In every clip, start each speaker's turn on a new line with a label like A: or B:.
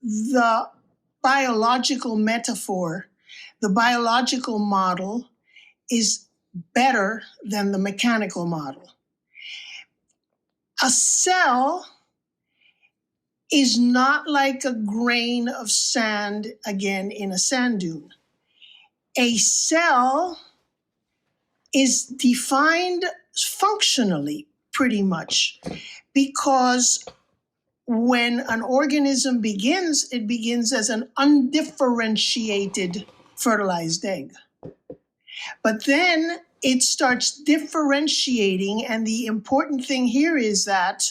A: the biological metaphor, the biological model is better than the mechanical model. A cell is not like a grain of sand, again, in a sand dune. A cell is defined functionally, pretty much, because when an organism begins, it begins as an undifferentiated fertilized egg. But then it starts differentiating, and the important thing here is that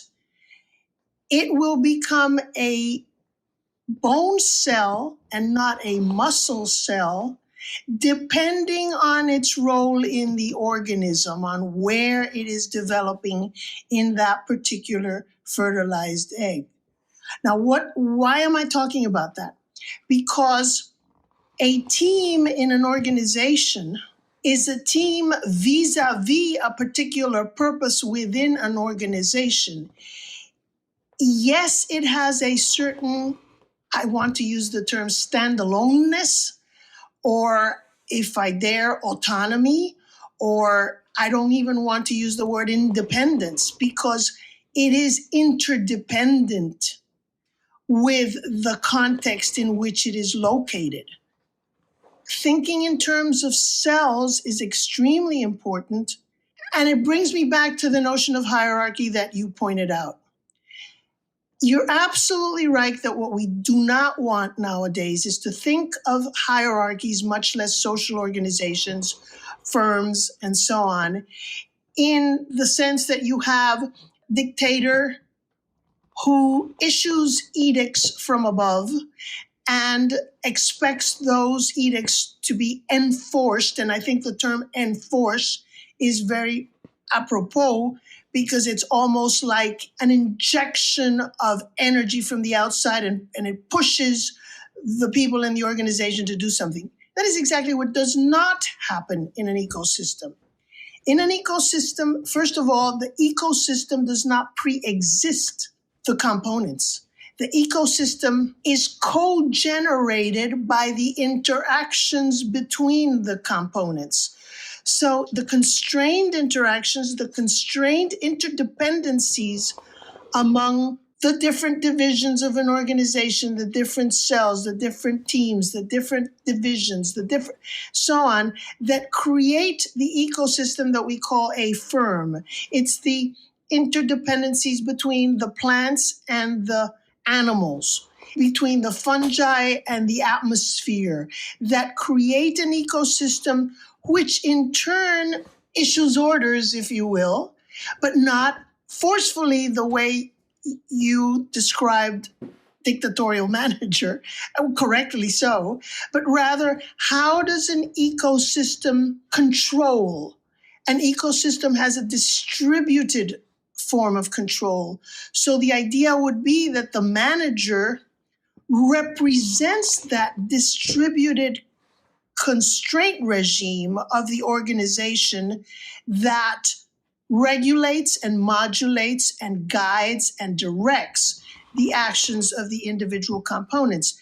A: it will become a bone cell and not a muscle cell, depending on its role in the organism, on where it is developing in that particular fertilized egg. Now, why am I talking about that? Because a team in an organization is a team vis-a-vis a particular purpose within an organization. Yes, it has a certain, I want to use the term standaloneness, or if I dare, autonomy, or I don't even want to use the word independence, because it is interdependent with the context in which it is located. Thinking in terms of cells is extremely important, and it brings me back to the notion of hierarchy that you pointed out. You're absolutely right that what we do not want nowadays is to think of hierarchies, much less social organizations, firms, and so on, in the sense that you have dictator who issues edicts from above and expects those edicts to be enforced. And I think the term enforce is very apropos, because it's almost like an injection of energy from the outside, and it pushes the people in the organization to do something. That is exactly what does not happen in an ecosystem. In an ecosystem, first of all, the ecosystem does not pre-exist the components. The ecosystem is co-generated by the interactions between the components. So the constrained interactions, the constrained interdependencies among the different divisions of an organization, the different cells, the different teams, the different divisions, the different so on, that create the ecosystem that we call a firm. It's the interdependencies between the plants and the animals, between the fungi and the atmosphere, that create an ecosystem which in turn issues orders, if you will, but not forcefully the way you described dictatorial manager, correctly so, but rather, how does an ecosystem control? An ecosystem has a distributed form of control. So the idea would be that the manager represents that distributed constraint regime of the organization that regulates and modulates and guides and directs the actions of the individual components.